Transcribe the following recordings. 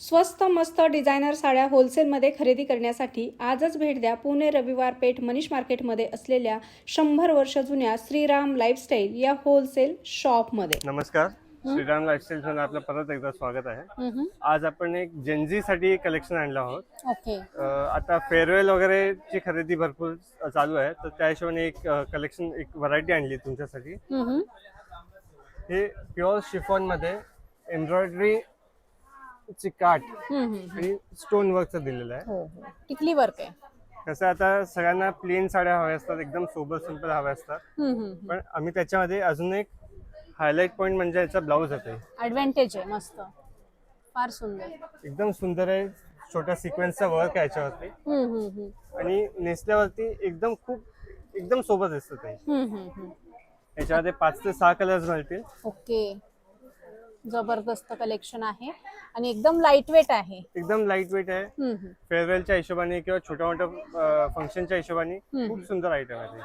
स्वस्त मस्त डिझायनर साड्या होलसेलमध्ये खरेदी करण्यासाठी आजच भेट द्या पुणे रविवार पेठ मनीष मार्केटमध्ये असलेल्या 100 वर्ष जुन्या श्रीराम लाईफस्टाईल या होलसेल शॉपमध्ये. नमस्कार, श्रीराम लाईफस्टाईल मध्ये आपलं परत एकदा स्वागत आहे. आज आपण एक जेनझी साठी कलेक्शन आणलं आहोत. ओके. आता फेअरवेल वगैरे ची खरेदी भरपूर चालू आहे, तर त्या हिशोबाने एक कलेक्शन, एक व्हरायटी आणली तुमच्यासाठी. हे प्युअर शिफॉन मध्ये एम्ब्रॉयडरी ची काठ आणि स्टोन वर्कचं दिलेलं आहे. हो हो, टिकली वर्क आहे. कसं आता सगळ्यांना प्लेन साड्या हव्या असतात, एकदम सोबर सिंपल हव्या असतात, पण आम्ही त्याच्यामध्ये अजून एक हायलाइट पॉइंट म्हणजे याचा ब्लाउज येते. ऍडव्हान्टेज आहे, मस्त, फार सुंदर, एकदम सुंदर आहे. छोट्या सिक्वेन्सचा वर्क आहे याच्यावरती आणि नेसल्यावरती एकदम सोबत दिसतं ते. याच्यामध्ये 5 ते 6 कलर्स मिळतील. ओके, जबरदस्त कलेक्शन आहे आणि एकदम लाईट वेट आहे. एकदम लाईट वेट आहे. फेअरवेलच्या हिशोबाने किंवा छोट्या मोठ्या फंक्शनच्या हिशोबाने खूप सुंदर आयटम आहे.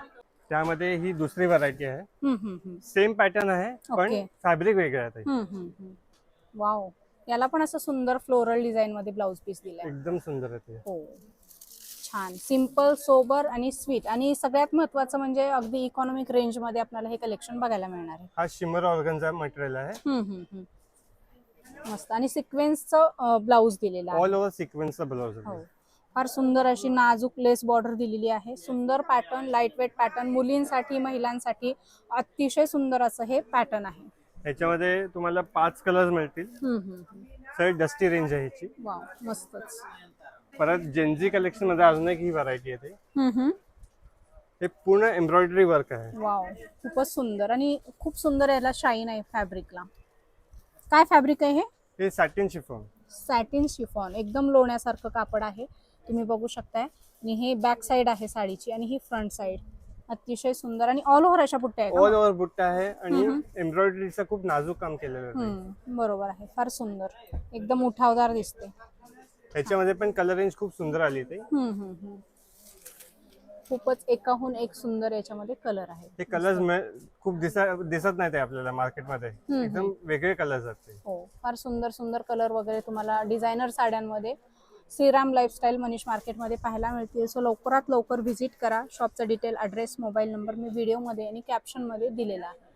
त्यामध्ये ही दुसरी व्हरायटी आहे. सेम पॅटर्न आहे, पण फॅब्रिक वेगळं आहे. वाव, याला पण असं सुंदर फ्लोरल डिझाईन मध्ये ब्लाउज पीस दिलाय. एकदम सुंदर आहे. हो, छान, सिंपल, सोबर आणि स्वीट, आणि सगळ्यात महत्त्वाचं म्हणजे अगदी इकॉनॉमिक रेंज मध्ये आपल्याला हे कलेक्शन बघायला मिळणार आहे. हा शिमर ऑर्गनचा मटेरियल आहे. मस्त, आणि सिक्वेन्सचं ब्लाउज दिलेला आहे. ऑल ओव्हर सिक्वेन्सचा ब्लाउज आहे. हो, फार सुंदर अशी नाजूक लेस बॉर्डर दिलेली आहे. सुंदर पॅटर्न, लाईट वेट पॅटर्न, मुलींसाठी महिलांसाठी अतिशय सुंदर असं हे पॅटर्न आहे. याच्यामध्ये तुम्हाला 5 कलर्स मिळतील. सगळी डस्टी रेंज आहे ह्याची. वाव, मस्तच. परत जेनझी कलेक्शन मध्ये अजून एक ही व्हरायटी येते. हे पूर्ण एम्ब्रॉयडरी वर्क आहे. वाव, खूपच सुंदर, आणि खूप सुंदर याला शाईन आहे फॅब्रिकला. काय फॅब्रिक आहे हे? हे सॅटिन शिफॉन. सॅटिन शिफॉन, एकदम लोण्यासारखं कापड आहे, तुम्ही बघू शकताय. आणि हे बॅक साइड आहे साडीची, आणि ही फ्रंट साइड. अतिशय सुंदर, आणि ऑल ओव्हर अशा बुट्ट्या आहेत. ऑल ओव्हर बुट्टा आहे आणि एम्ब्रॉयडरीचं खूप नाजूक काम केलेलं आहे. बरोबर आहे, फार सुंदर, एकदम उठावदार दिसते. ह्याच्यामध्ये पण कलर रेंज खूप सुंदर आली ते. खूपच एकाहून एक सुंदर याच्यामध्ये कलर आहे. ते कलर्स खूप दिसत नाही ते आपल्याला मार्केटमध्ये. एकदम वेगळे कलर्स आहेत ते. हो, फार सुंदर सुंदर कलर वगैरे तुम्हाला डिझायनर साड्यांमध्ये श्रीराम लाईफस्टाईल मनीष मार्केटमध्ये पाहायला मिळतील. सो लवकरात लवकर व्हिजिट करा. शॉपचा डिटेल, ॲड्रेस, मोबाईल नंबर मी व्हिडिओमध्ये आणि कॅप्शनमध्ये दिलेला आहे.